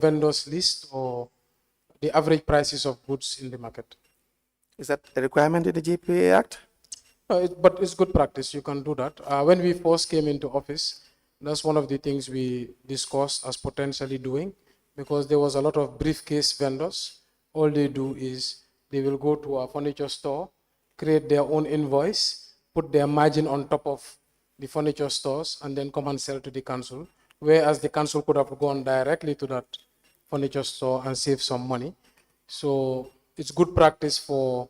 vendors list or the average prices of goods in the market. Is that a requirement in the GPA Act? But it's good practice. You can do that. When we first came into office, that's one of the things we discussed as potentially doing, because there was a lot of briefcase vendors. All they do is they will go to a furniture store, create their own invoice, put their margin on top of the furniture stores, and then come and sell to the council. Whereas the council could have gone directly to that furniture store and save some money. So it's good practice for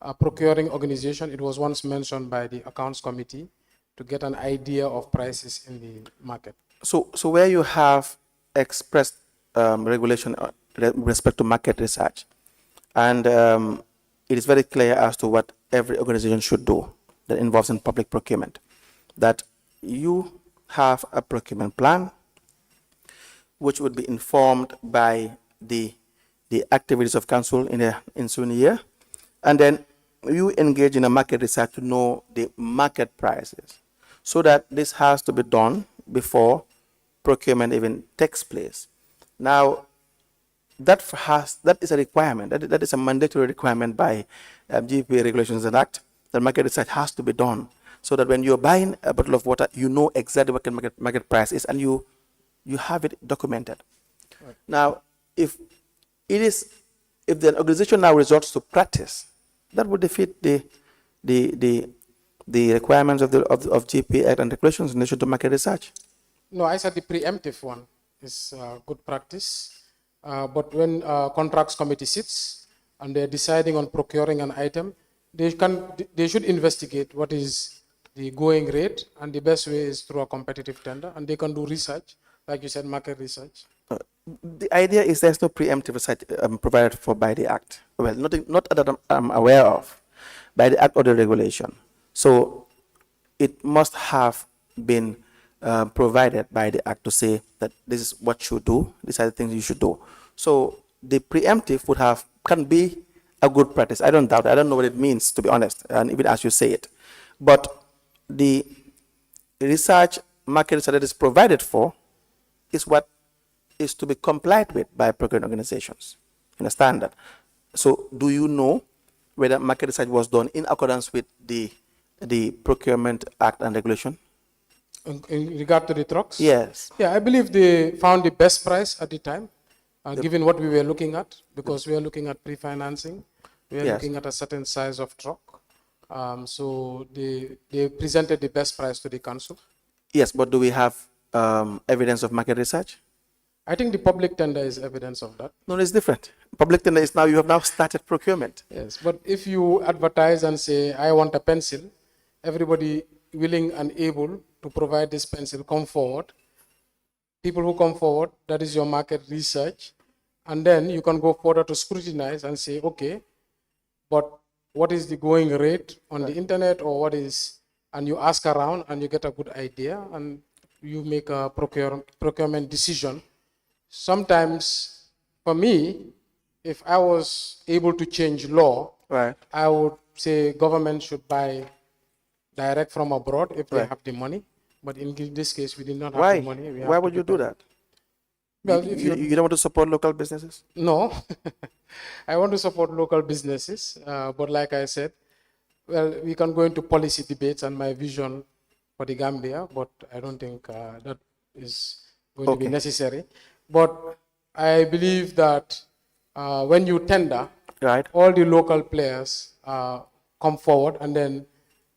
a procuring organization. It was once mentioned by the accounts committee to get an idea of prices in the market. So where you have expressed regulation with respect to market research, and it is very clear as to what every organization should do that involves in public procurement, that you have a procurement plan which would be informed by the activities of council in the ensuing year, and then you engage in a market research to know the market prices, so that this has to be done before procurement even takes place. Now, that is a requirement. That is a mandatory requirement by GPA regulations and act. That market research has to be done, so that when you're buying a bottle of water, you know exactly what the market price is, and you have it documented. Right. Now, if the organization now resorts to practice, that would defeat the requirements of GPA Act and regulations in relation to market research. No, I said the preemptive one is good practice. But when contracts committee sits and they're deciding on procuring an item, they should investigate what is the going rate, and the best way is through a competitive tender, and they can do research, like you said, market research. The idea is there's no preemptive research provided for by the Act. Well, not that I'm aware of, by the Act or the regulation. So it must have been provided by the Act to say that this is what you do, these are the things you should do. So the preemptive can be a good practice. I don't doubt it. I don't know what it means, to be honest, and even as you say it. But the research, market research that is provided for is what is to be complied with by procurement organizations. Understand that? So do you know whether market research was done in accordance with the Procurement Act and regulation? In regard to the trucks? Yes. Yeah, I believe they found the best price at the time, given what we were looking at, because we are looking at pre-financing. We are looking at a certain size of truck. So they presented the best price to the council. Yes, but do we have evidence of market research? I think the public tender is evidence of that. No, it's different. Public tender is you have now started procurement. Yes, but if you advertise and say, I want a pencil, everybody willing and able to provide this pencil come forward. People who come forward, that is your market research. And then you can go further to scrutinize and say, okay, but what is the going rate on the internet, or what is, and you ask around and you get a good idea and you make a procurement decision. Sometimes, for me, if I was able to change law, I would say government should buy direct from abroad if they have the money. But in this case, we did not have the money. Why would you do that? Well, if you don't want to support local businesses? No, I want to support local businesses. But like I said, well, we can go into policy debates and my vision for the Gambia, but I don't think that is going to be necessary. But I believe that when you tender, all the local players come forward, and then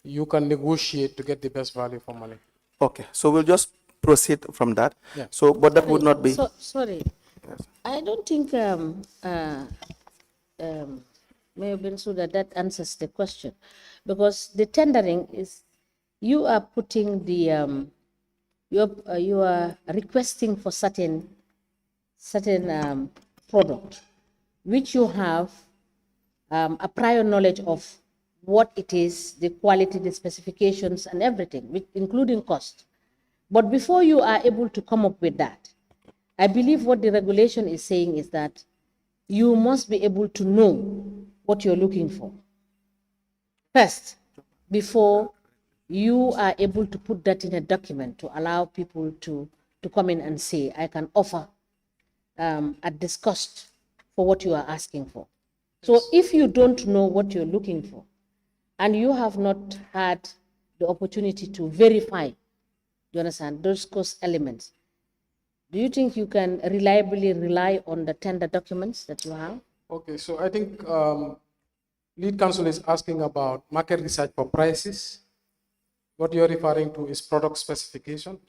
you can negotiate to get the best value for money. Okay, so we'll just proceed from that. Yeah. So, but that would not be. Sorry, yes. I don't think Mayor Bensouda, that answers the question, because the tendering is, you are putting the you are requesting for certain product, which you have a prior knowledge of what it is, the quality, the specifications, and everything, including cost. But before you are able to come up with that, I believe what the regulation is saying is that you must be able to know what you're looking for first, before you are able to put that in a document to allow people to come in and say, I can offer at this cost for what you are asking for. So if you don't know what you're looking for, and you have not had the opportunity to verify, you understand, those cost elements, do you think you can reliably rely on the tender documents that you have? Okay, so I think lead counsel is asking about market research for prices. What you're referring to is product specification.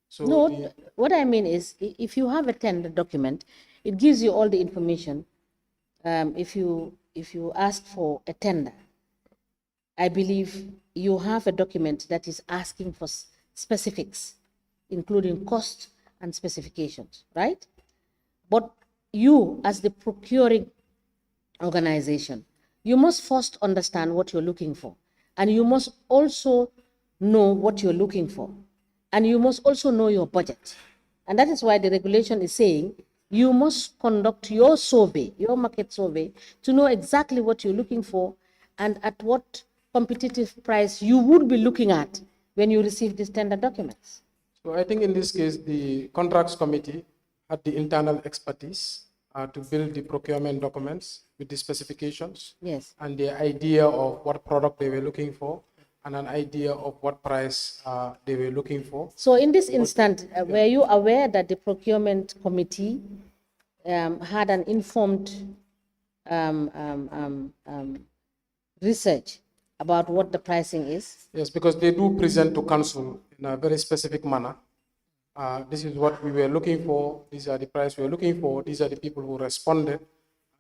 So No, the, what I mean is if you have a tender document, it gives you all the information. If you ask for a tender, I believe you have a document that is asking for specifics, including cost and specifications, right? But you, as the procuring organization, you must first understand what you're looking for. And you must also know what you're looking for. And you must also know your budget. And that is why the regulation is saying you must conduct your survey, your market survey, to know exactly what you're looking for and at what competitive price you would be looking at when you receive these tender documents. so I think in this case, the contracts committee had the internal expertise to build the procurement documents with the specifications Yes. and the idea of what product they were looking for and an idea of what price they were looking for. So in this instant, were you aware that the procurement committee had an informed research about what the pricing is? Yes, because they do present to council in a very specific manner. This is what we were looking for. These are the price we were looking for. These are the people who responded,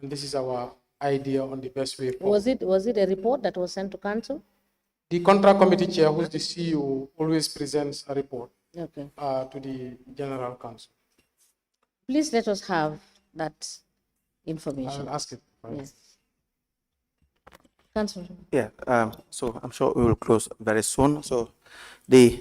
and this is our idea on the best way forward. Was it a report that was sent to council? The contract committee chair, who's the CEO, always presents a report Okay. to the general council. Please let us have that information. I'll ask it. Right? Yes. Council. Yeah, so I'm sure we will close very soon. So we'll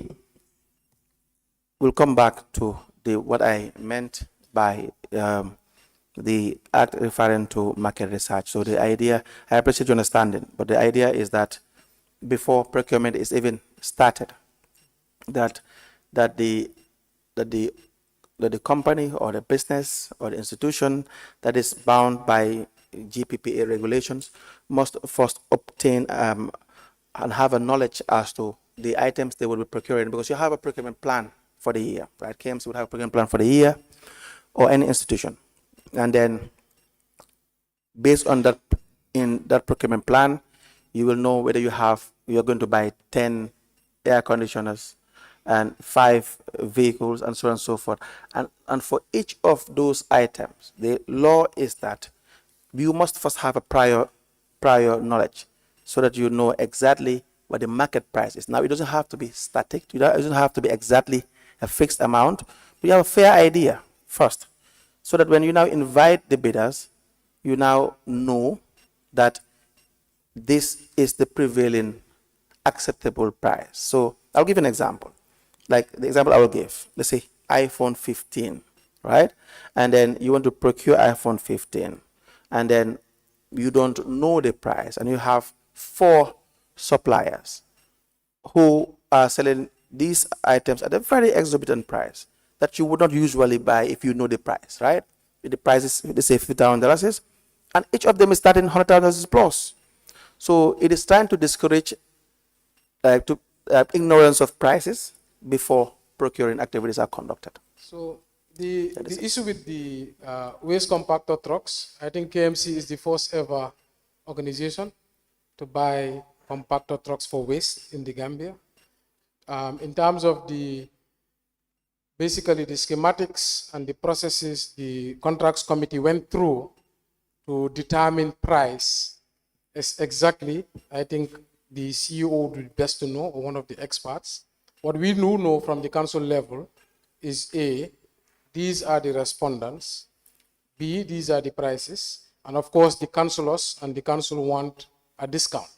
come back to what I meant by the act referring to market research. So the idea, I appreciate your understanding, but the idea is that before procurement is even started, that the company or the business or the institution that is bound by GPPA regulations must first obtain and have a knowledge as to the items they will be procuring, because you have a procurement plan for the year, right? KMC would have a procurement plan for the year, or any institution. And then based on that, in that procurement plan, you will know whether you're going to buy 10 air conditioners and 5 vehicles and so on and so forth. And for each of those items, the law is that you must first have a prior knowledge so that you know exactly what the market price is. Now, it doesn't have to be static. It doesn't have to be exactly a fixed amount, but you have a fair idea first, so that when you now invite the bidders, you now know that this is the prevailing acceptable price. So I'll give an example. Like the example I will give, let's say iPhone 15, right? And then you want to procure iPhone 15, and then you don't know the price, and you have 4 suppliers who are selling these items at a very exorbitant price that you would not usually buy if you know the price, right? If the price is, let's say, $50,000, and each of them is starting $100,000 plus. So it is trying to discourage ignorance of prices before procuring activities are conducted. So the issue with the waste compactor trucks, I think KMC is the first ever organization to buy compactor trucks for waste in the Gambia. In terms of basically the schematics and the processes the contracts committee went through to determine price is exactly, I think the CEO would be best to know, or one of the experts. What we do know from the council level is A, these are the respondents, B, these are the prices, and of course the councillors and the council want a discount.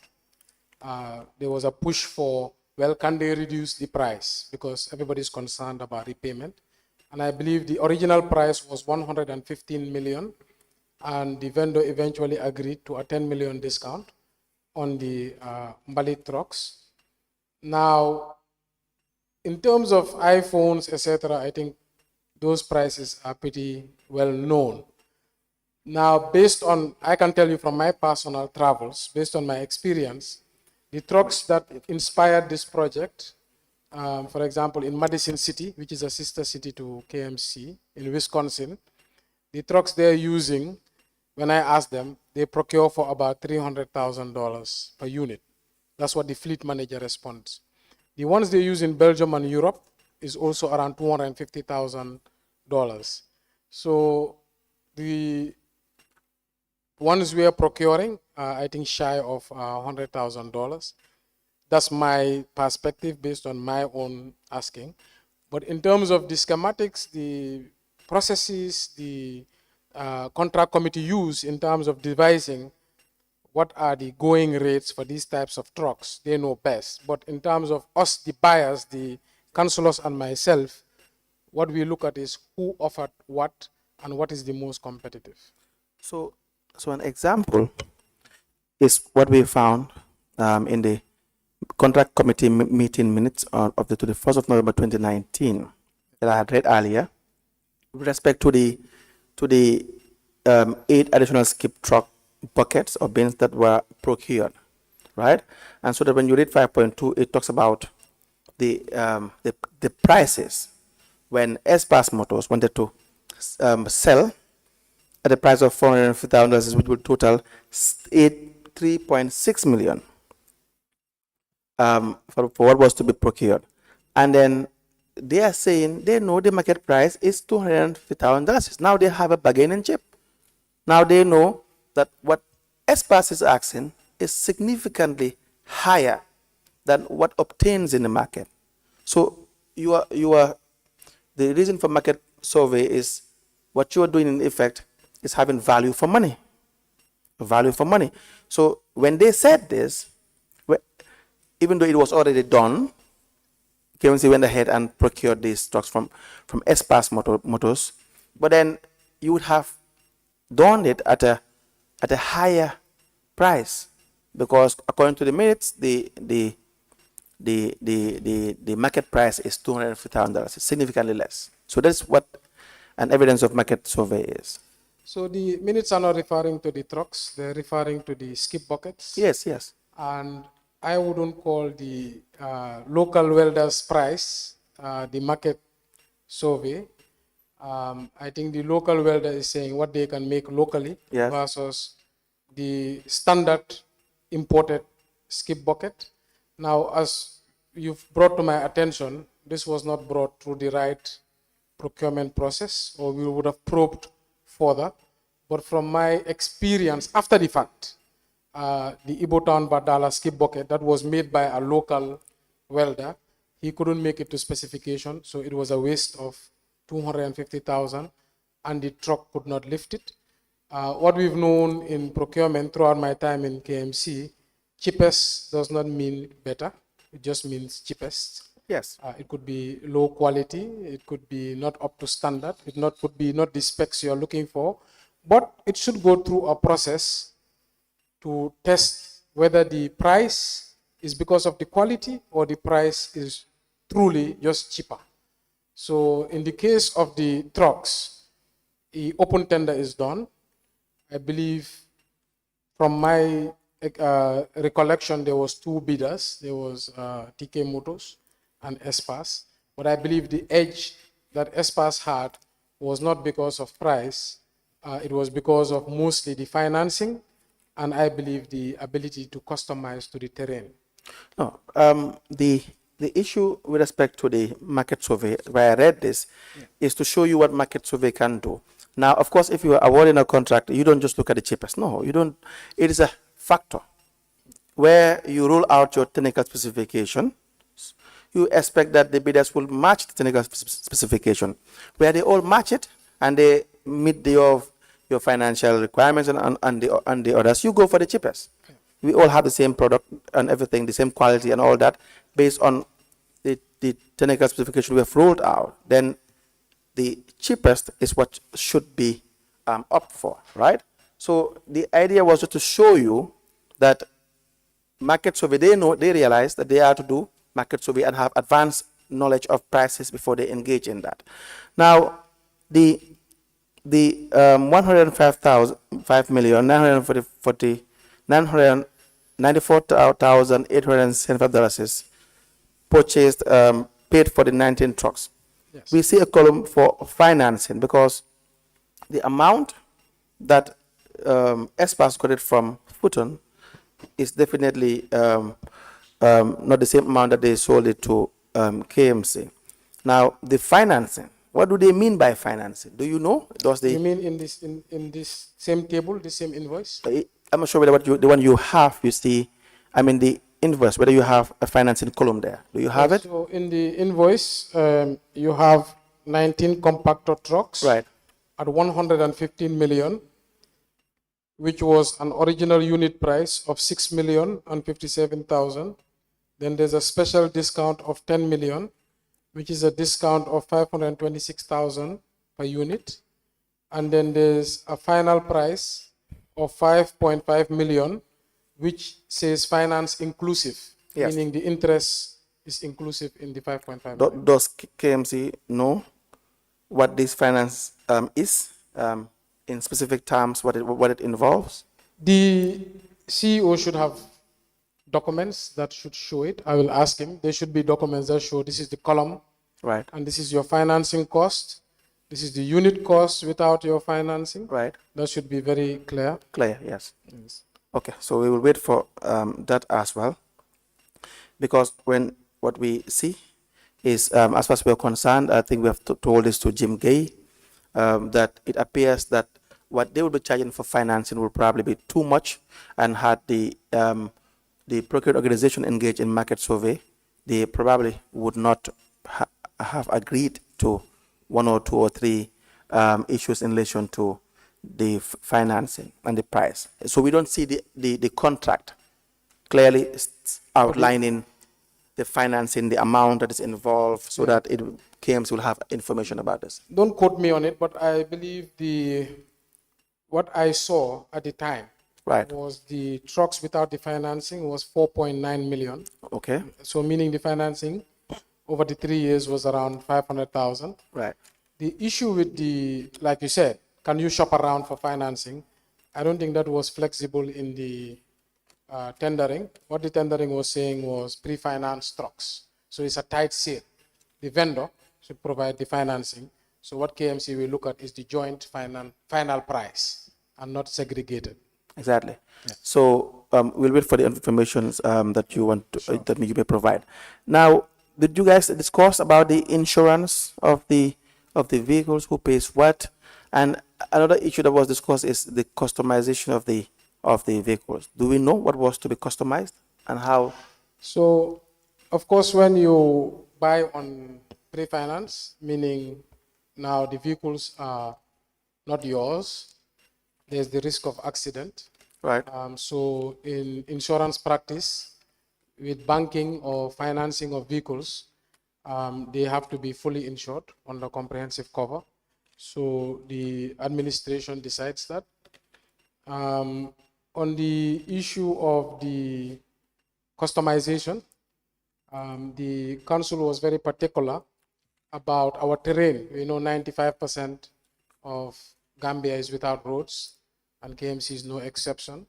There was a push for, well, can they reduce the price, because everybody's concerned about repayment. And I believe the original price was 115 million, and the vendor eventually agreed to a 10 million discount on the Mbalit trucks. Now, in terms of iPhones, etc., I think those prices are pretty well known. Now, based on, I can tell you from my personal travels, based on my experience, the trucks that inspired this project, for example, in Madison City, which is a sister city to KMC in Wisconsin, the trucks they're using, when I asked them, they procure for about $300,000 per unit. That's what the fleet manager responds. The ones they use in Belgium and Europe is also around $250,000. So the ones we are procuring, I think shy of $100,000. That's my perspective based on my own asking. But in terms of the schematics, the processes, the contract committee use in terms of devising what are the going rates for these types of trucks, they know best. But in terms of us, the buyers, the councillors and myself, what we look at is who offered what and what is the most competitive. So an example is what we found in the contract committee meeting minutes of the 21st of November 2019 that I had read earlier with respect to the 8 additional skip truck buckets or bins that were procured, right? And so that when you read 5.2, it talks about the prices when Espas Motors wanted to sell at the price of $450,000, which would total 3.6 million for what was to be procured. And then they are saying they know the market price is $250,000. Now they have a bargaining chip. Now they know that what Espas is asking is significantly higher than what obtains in the market. So you are the reason for market survey is what you are doing in effect is having value for money. Value for money. So when they said this, even though it was already done, KMC went ahead and procured these trucks from Espas Motors, but then you would have done it at a higher price because according to the minutes, the market price is $250,000. It's significantly less. So that's what an evidence of market survey is. So the minutes are not referring to the trucks, they're referring to the skip buckets. Yes, yes. And I wouldn't call the local welders price the market survey. I think the local welder is saying what they can make locally Yes. versus the standard imported skip bucket. Now, as you've brought to my attention, this was not brought through the right procurement process, or we would have probed further. But from my experience after the fact, the Ibotown Badala skip bucket that was made by a local welder, he couldn't make it to specification, so it was a waste of 250,000, and the truck could not lift it. What we've known in procurement throughout my time in KMC, cheapest does not mean better, it just means cheapest. Yes. It could be low quality, it could be not up to standard, could be not the specs you're looking for, but it should go through a process to test whether the price is because of the quality or the price is truly just cheaper. So in the case of the trucks, the open tender is done. I believe from my recollection, there was 2 bidders. There was TK Motors and Espas. But I believe the edge that Espas had was not because of price. It was because of mostly the financing and I believe the ability to customize to the terrain. No, the issue with respect to the market survey, where I read this, is to show you what market survey can do. Now, of course, if you are awarding a contract, you don't just look at the cheapest. No, you don't. It is a factor where you rule out your technical specification. You expect that the bidders will match the technical specification. Where they all match it and they meet your financial requirements and the others, you go for the cheapest. We all have the same product and everything, the same quality and all that, based on the technical specification we have rolled out. Then the cheapest is what should be opt for, right? So the idea was to show you that market survey, they realize that they are to do market survey and have advanced knowledge of prices before they engage in that. Now, the the 105,994,875 is purchased, paid for the 19 trucks. Yes. We see a column for financing because the amount that Espas got it from Futon is definitely not the same amount that they sold it to KMC. Now, the financing, what do they mean by financing? Do you know? Does You the mean in this same table, the same invoice? I'm not sure whether the one you have, you see, I mean the invoice, whether you have a financing column there. Do you have Yes, it? so in the invoice, you have 19 compactor trucks Right. at 115 million, which was an original unit price of 6,057,000. Then there's a special discount of 10 million, which is a discount of 526,000 per unit. And then there's a final price of 5.5 million, which says finance inclusive, Yes. meaning the interest is inclusive in the 5.5 million. Does KMC know what this finance is in specific terms, what it involves? The CEO should have documents that should show it. I will ask him. There should be documents that show this is the column, Right. and this is your financing cost. This is the unit cost without your financing. Right. That should be very clear. Clear, yes. Yes. Okay, so we will wait for that as well, because what we see is, as far as we're concerned, I think we have told this to Jim Gay, that it appears that what they will be charging for financing will probably be too much, and had the procured organization engaged in market survey, they probably would not have agreed to one or two or three issues in relation to the financing and the price. So we don't see the contract clearly outlining the financing, the amount that is involved, so that KMC will have information about this. Don't quote me on it, but I believe what I saw at the time Right. was the trucks without the financing was 4.9 million. Okay. So meaning the financing over the 3 years was around 500,000. Right. The issue with like you said, can you shop around for financing? I don't think that was flexible in the tendering. What the tendering was saying was pre-financed trucks. So it's a tight sale. The vendor should provide the financing. So what KMC will look at is the joint final price and not segregated. Exactly. So we'll wait for the information that you want to, that you may provide. Now, did you guys discuss about the insurance of the vehicles? Who pays what? And another issue that was discussed is the customization of the vehicles. Do we know what was to be customized and how? So, of course, when you buy on pre-finance, meaning now the vehicles are not yours, there's the risk of accident. Right. So in insurance practice, with banking or financing of vehicles, they have to be fully insured under comprehensive cover. So the administration decides that. On the issue of the customization, the council was very particular about our terrain. We know 95% of Gambia is without roads, and KMC is no exception.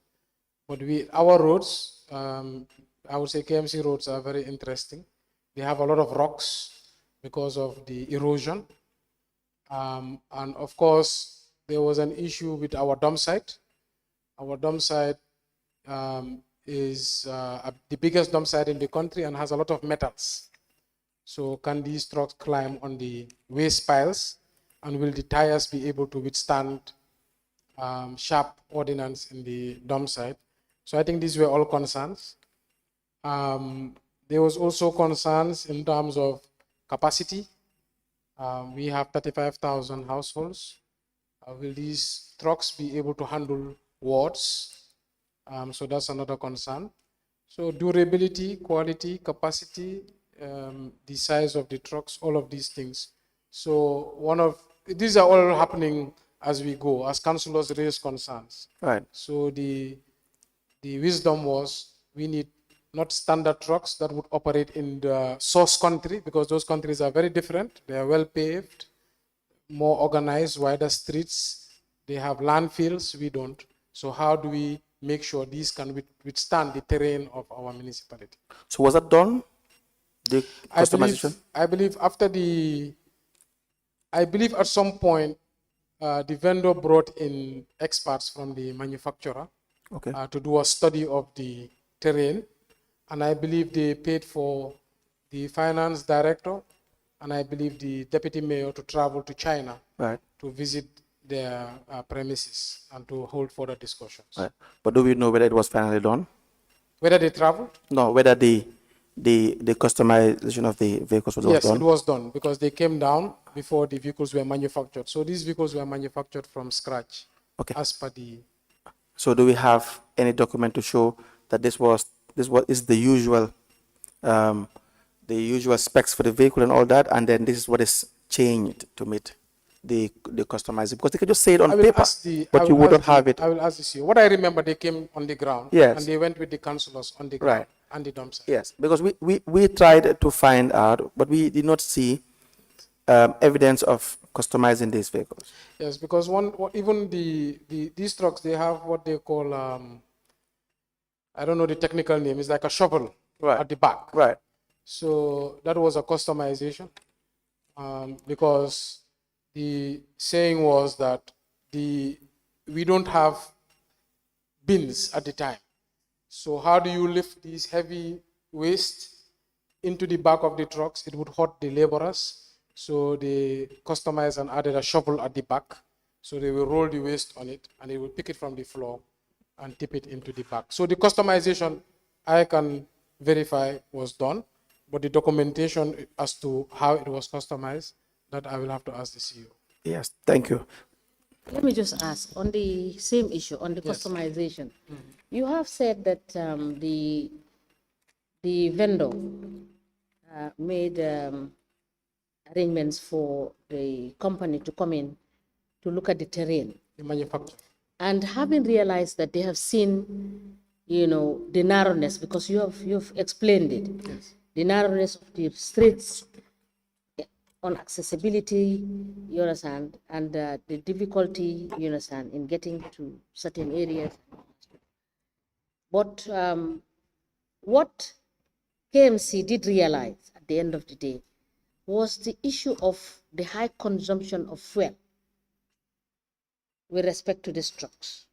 But our roads, I would say KMC roads are very interesting. They have a lot of rocks because of the erosion. And of course, there was an issue with our dump site. Our dump site is the biggest dump site in the country and has a lot of metals. So can these trucks climb on the waste piles, and will the tires be able to withstand sharp ordnance in the dump site? So I think these were all concerns. There was also concerns in terms of capacity. We have 35,000 households. Will these trucks be able to handle wards? So that's another concern. So durability, quality, capacity, the size of the trucks, all of these things. So these are all happening as we go, as councillors raise concerns. Right. So the wisdom was we need not standard trucks that would operate in the source country, because those countries are very different. They are well paved, more organized, wider streets. They have landfills, we don't. So how do we make sure these can withstand the terrain of our municipality? So was that done? The customization? I believe after I believe at some point, the vendor brought in experts from the manufacturer Okay. to do a study of the terrain. And I believe they paid for the finance director and I believe the deputy mayor to travel to China Right. to visit their premises and to hold further discussions. Right. But do we know whether it was finally done? Whether they traveled? No, whether the customization of the vehicles was Yes, done? it was done because they came down before the vehicles were manufactured. So these vehicles were manufactured from scratch. Okay. As per the. So do we have any document to show that this is the usual specs for the vehicle and all that, and then this is what is changed to meet the customizing? Because they can just say it on paper, but you wouldn't have it. I will ask the CEO. What I remember, they came on the ground. Yes. And they went with the councillors on the ground. Right. And the dump site. Yes, because we tried to find out, but we did not see evidence of customizing these vehicles. Yes, because even these trucks, they have what they call, I don't know the technical name, it's like a shovel at the back. Right. So that was a customization because the saying was that we don't have bins at the time. So how do you lift these heavy waste into the back of the trucks? It would hurt the laborers. So they customized and added a shovel at the back. So they will roll the waste on it and they will pick it from the floor and tip it into the back. So the customization I can verify was done, but the documentation as to how it was customized, that I will have to ask the CEO. Yes, thank you. Let me just ask on the same issue, on the customization. You have said that the vendor made arrangements for the company to come in to look at the terrain. The manufacturer. And having realized that they have seen, the narrowness, because you've explained it, Yes. the narrowness of the streets, on accessibility, you understand, and the difficulty, you understand, in getting to certain areas. But what KMC did realize at the end of the day was the issue of the high consumption of fuel with respect to these trucks.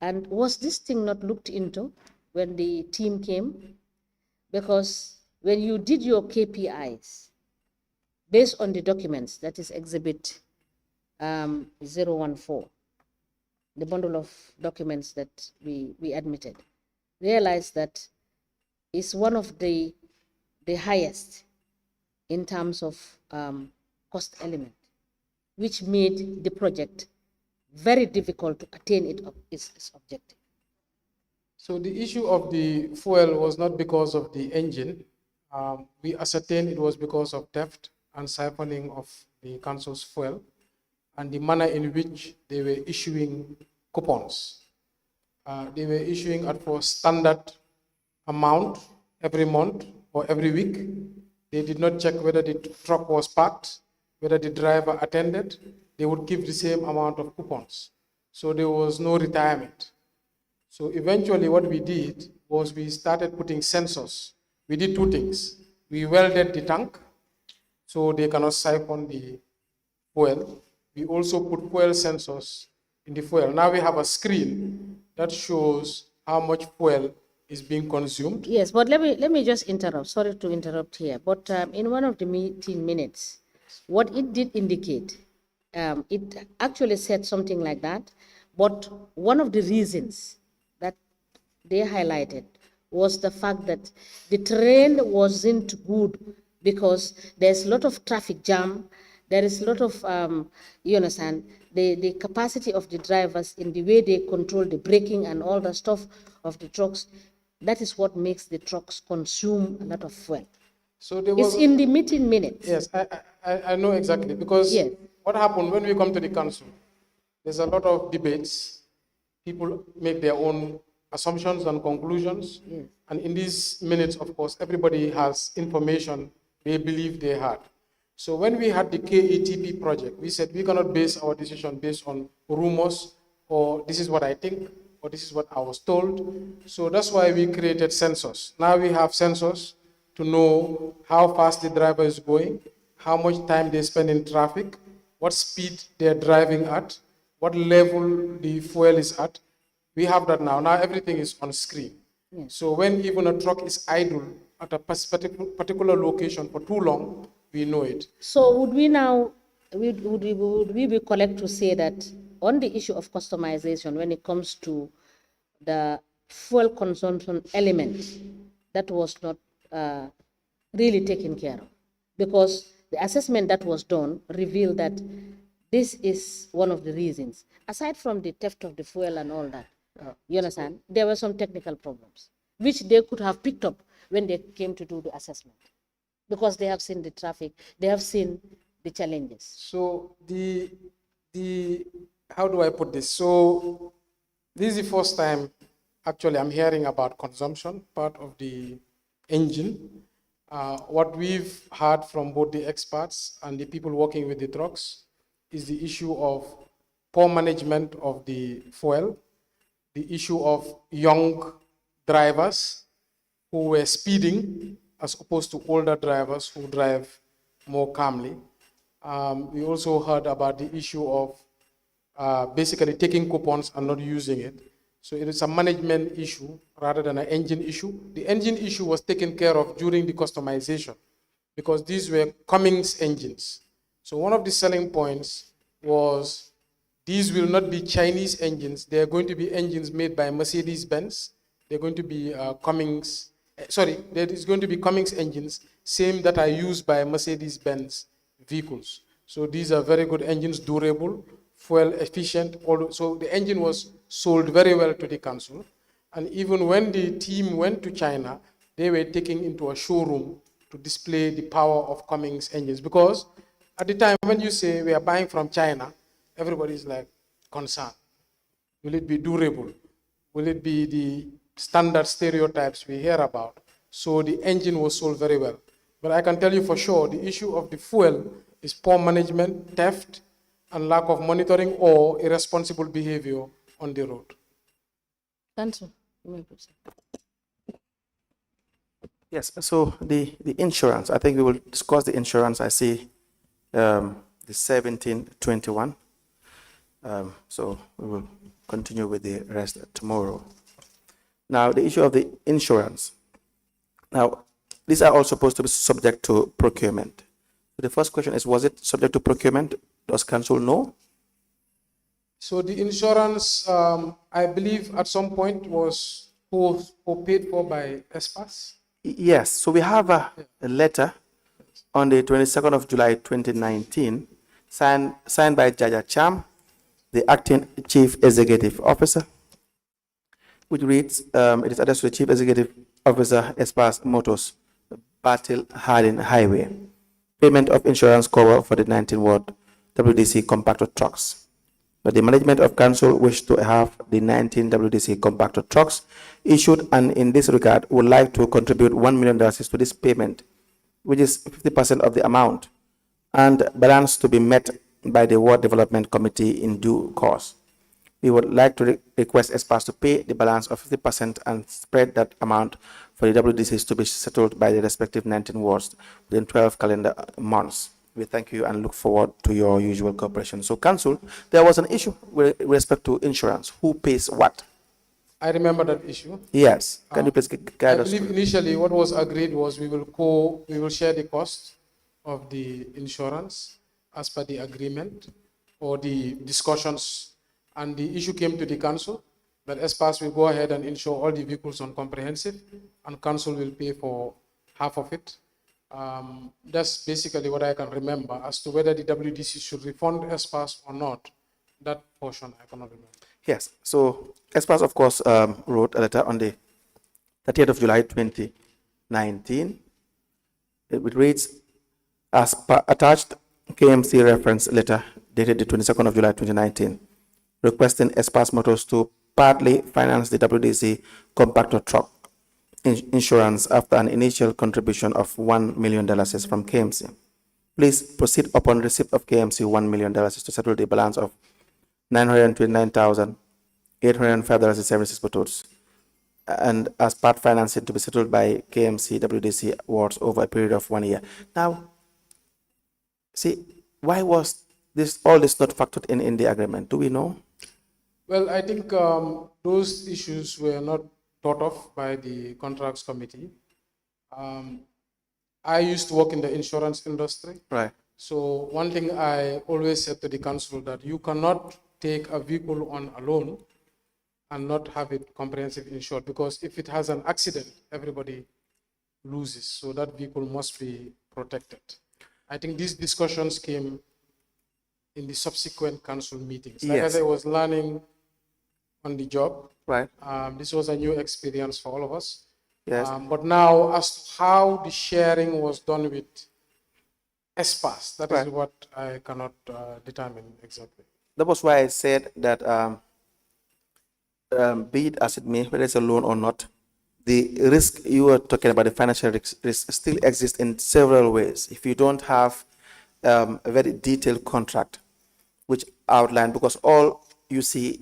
And was this thing not looked into when the team came? Because when you did your KPIs, based on the documents, that is Exhibit 014, the bundle of documents that we admitted, realized that it's one of the highest in terms of cost element, which made the project very difficult to attain its objective. So the issue of the fuel was not because of the engine. We ascertained it was because of theft and siphoning of the council's fuel and the manner in which they were issuing coupons. They were issuing at for standard amount every month or every week. They did not check whether the truck was parked, whether the driver attended. They would give the same amount of coupons. So there was no retirement. So eventually what we did was we started putting sensors. We did two things. We welded the tank so they cannot siphon the fuel. We also put fuel sensors in the fuel. Now we have a screen that shows how much fuel is being consumed. Yes, but let me just interrupt. Sorry to interrupt here. But in one of the meeting minutes, what it did indicate, it actually said something like that. But one of the reasons that they highlighted was the fact that the terrain wasn't good because there's a lot of traffic jam. There is a lot of, you understand, the capacity of the drivers in the way they control the braking and all the stuff of the trucks. That is what makes the trucks consume a lot of fuel. So there was, it's in the meeting minutes. Yes, I know exactly because yes. What happened when we come to the council, there's a lot of debates. People make their own assumptions and conclusions. Yes. And in these minutes, of course, everybody has information they believe they had. So when we had the KETP project, we said we cannot base our decision based on rumors or this is what I think or this is what I was told. So that's why we created sensors. Now we have sensors to know how fast the driver is going, how much time they spend in traffic, what speed they're driving at, what level the fuel is at. We have that now. Now everything is on screen. So when even a truck is idle at a particular location for too long, we know it. So would we now, would we be correct to say that on the issue of customization, when it comes to the fuel consumption element, that was not really taken care of? Because the assessment that was done revealed that this is one of the reasons. Aside from the theft of the fuel and all that, you understand, there were some technical problems, which they could have picked up when they came to do the assessment, because they have seen the traffic, they have seen the challenges. So how do I put this? So this is the first time actually I'm hearing about consumption, part of the engine. What we've heard from both the experts and the people working with the trucks is the issue of poor management of the fuel, the issue of young drivers who were speeding as opposed to older drivers who drive more calmly. We also heard about the issue of basically taking coupons and not using it. So it is a management issue rather than an engine issue. The engine issue was taken care of during the customization because these were Cummins engines. So one of the selling points was these will not be Chinese engines. They are going to be engines made by Mercedes-Benz. They're going to be Cummins, there is going to be Cummins engines, same that are used by Mercedes-Benz vehicles. So these are very good engines, durable, fuel efficient. So the engine was sold very well to the council. And even when the team went to China, they were taken into a showroom to display the power of Cummins engines. Because at the time when you say we are buying from China, everybody's like concerned. Will it be durable? Will it be the standard stereotypes we hear about? So the engine was sold very well. But I can tell you for sure, the issue of the fuel is poor management, theft, and lack of monitoring or irresponsible behavior on the road. Council, you may proceed. Yes, so the insurance, I think we will discuss the insurance. I see the 1721. So we will continue with the rest tomorrow. Now, the issue of the insurance. Now, these are all supposed to be subject to procurement. The first question is, was it subject to procurement? Does council know? So the insurance, I believe at some point was paid for by ESPAS. Yes, so we have a letter on the 22nd of July 2019 signed by Jaja Cham, the acting chief executive officer, which reads, it is addressed to the chief executive officer, ESPAS Motors, Battle Harding Highway. Payment of insurance cover for the 19 Ward WDC compactor trucks. But the management of council wish to have the 19 WDC compactor trucks issued, and in this regard would like to contribute $1 million to this payment, which is 50% of the amount, and balance to be met by the Ward Development Committee in due course. We would like to request ESPAS to pay the balance of 50% and spread that amount for the WDCs to be settled by the respective 19 wards within 12 calendar months. We thank you and look forward to your usual cooperation. So, council, there was an issue with respect to insurance. Who pays what? I remember that issue. Yes. Can you please guide I us? believe initially what was agreed was we will share the cost of the insurance as per the agreement or the discussions, and the issue came to the council that ESPAS will go ahead and insure all the vehicles on comprehensive, and council will pay for half of it. That's basically what I can remember. As to whether the WDC should refund ESPAS or not, that portion I cannot remember. Yes. So, ESPAS, of course, wrote a letter on the 30th of July 2019. It reads, as per attached KMC reference letter dated the 22nd of July 2019, requesting ESPAS Motors to partly finance the WDC compactor truck insurance after an initial contribution of $1 million from KMC. please proceed upon receipt of KMC $1 million to settle the balance of $929,805.76 and as part financing to be settled by KMC WDC awards over a period of 1 year. Now, see, why was all this not factored in the agreement? Do we know? Well, I think those issues were not thought of by the contracts committee. I used to work in the insurance industry. Right. So one thing I always said to the council that you cannot take a vehicle on a loan and not have it comprehensive insured, because if it has an accident, everybody loses. So that vehicle must be protected. I think these discussions came in the subsequent council meetings. Like Yes. I said, I was learning on the job. Right. This was a new experience for all of us. Yes. But now, as to how the sharing was done with ESPAS, that is Right. what I cannot determine exactly. That was why I said that be it as it may, whether it's a loan or not, the risk you were talking about, the financial risk still exists in several ways. If you don't have a very detailed contract, which outline, because all you see,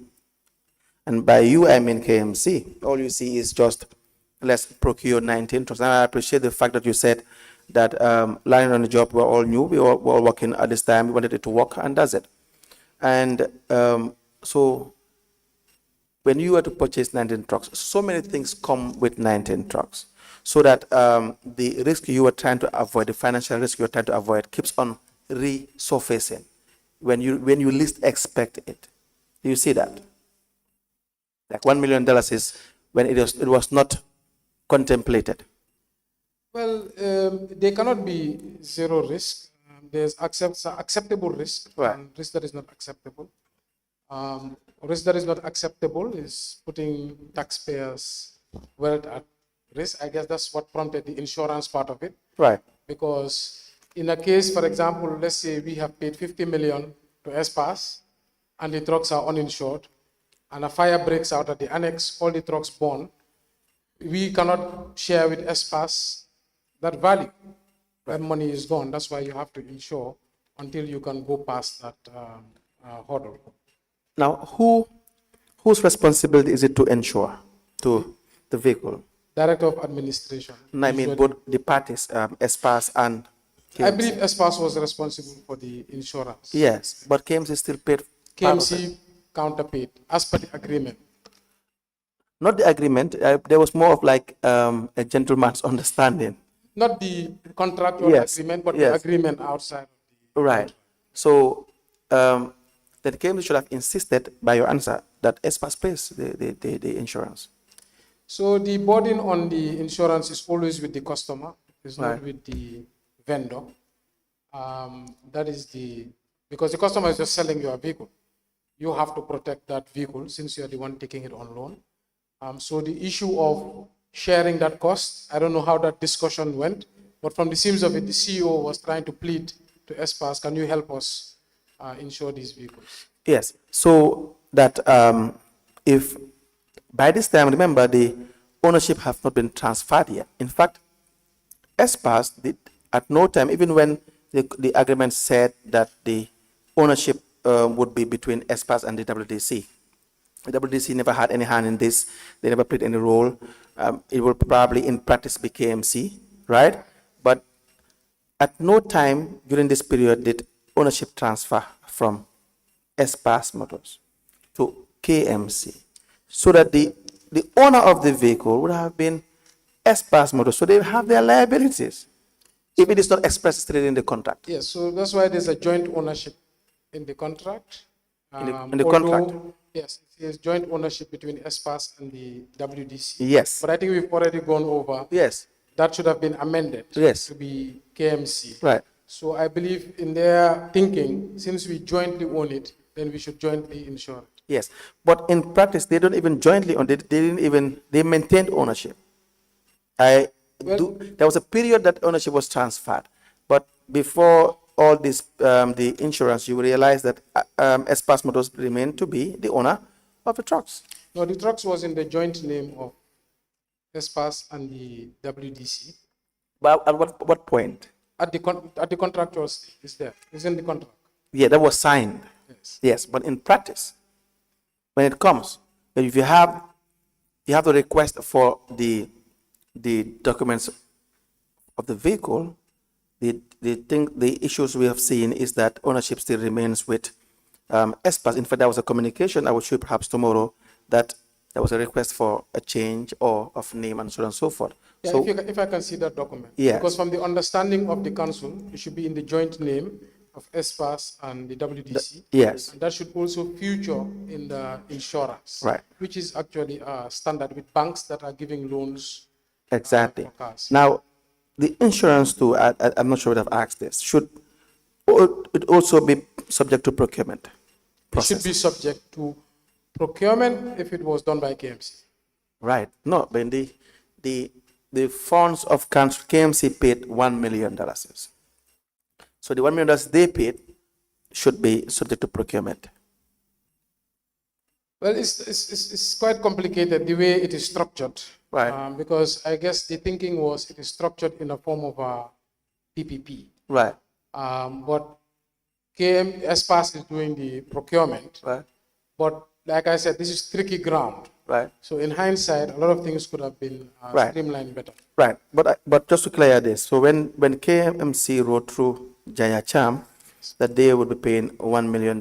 and by you I mean KMC, all you see is just let's procure 19 trucks. And I appreciate the fact that you said that lying on the job, we're all new, we were all working at this time, we wanted it to work, and that's it. And so when you were to purchase 19 trucks, so many things come with 19 trucks. So that the risk you were trying to avoid, the financial risk you were trying to avoid, keeps on resurfacing when you least expect it. Do you see that? Like $1 million is when it was not contemplated. Well, there cannot be zero risk. There's acceptable risk, Right. and risk that is not acceptable. Risk that is not acceptable is putting taxpayers' wealth at risk. I guess that's what prompted the insurance part of it. Right. Because in a case, for example, let's say we have paid 50 million to ESPAS and the trucks are uninsured and a fire breaks out at the annex, all the trucks burn, we cannot share with ESPAS that value. That money is gone. That's why you have to insure until you can go past that hurdle. Now, whose responsibility is it to insure to the vehicle? Director of Administration. And I mean usually. both the parties, ESPAS and KMC. I believe ESPAS was responsible for the insurance. Yes, but KMC still paid part of it. KMC counterpaid as per the agreement. Not the agreement. There was more of like a gentleman's understanding. Not the contract or Yes, agreement, but yes. the agreement outside of the Right. So then KMC should have insisted by your answer that ESPAS pays the insurance. So the burden on the insurance is always with the customer, it's Right. not with the vendor. That is because the customer is just selling your vehicle. You have to protect that vehicle since you're the one taking it on loan. So the issue of sharing that cost, I don't know how that discussion went, but from the seams of it, the CEO was trying to plead to ESPAS, can you help us insure these vehicles? Yes. So that if by this time, remember, the ownership have not been transferred yet. In fact, ESPAS did at no time, even when the agreement said that the ownership would be between ESPAS and the WDC. The WDC never had any hand in this. They never played any role. It will probably in practice be KMC, right? But at no time during this period did ownership transfer from ESPAS Motors to KMC, so that the owner of the vehicle would have been ESPAS Motors. So they have their liabilities if it is not expressed straight in the contract. Yes, so that's why there's a joint ownership in the contract. In the contract. Yes, it is joint ownership between ESPAS and the WDC. Yes. But I think we've already gone over. Yes. That should have been amended Yes. to be KMC. Right. So I believe in their thinking, since we jointly own it, then we should jointly insure it. Yes. But in practice, they don't even jointly own. They maintained ownership. There was a period that ownership was transferred, but before all this, the insurance, you realize that ESPAS Motors remained to be the owner of the trucks. No, the trucks was in the joint name of ESPAS and the WDC. But at what point? at the contractual stage, is there? Is in the contract. Yeah, that was signed. Yes. Yes, but in practice, when it comes, if you have to request for the documents of the vehicle. The issues we have seen is that ownership still remains with ESPAS. In fact, there was a communication I will show you perhaps tomorrow that there was a request for a change or of name and so on and so forth. Yeah, So if I can see that document. Yes. Because from the understanding of the council, it should be in the joint name of ESPAS and the WDC. yes, And that should also feature in the insurance. Right. Which is actually standard with banks that are giving loans. exactly. for cars. Now, the insurance too, I'm not sure if I've asked this, should it also be subject to procurement It should be subject to procurement if it was done by KMC. Right. No, but the funds of council, KMC paid $1 million. So the $1 million they paid should be subject to procurement. Well, it's quite complicated the way it is structured. Right. Because I guess the thinking was it is structured in a form of a PPP. Right. But ESPAS is doing the procurement. Right. But like I said, this is tricky ground. Right. So in hindsight, a lot of things could have been Right. streamlined better. Right. But just to clear this, so when KMC wrote through Jaya Cham that they would be paying $1 million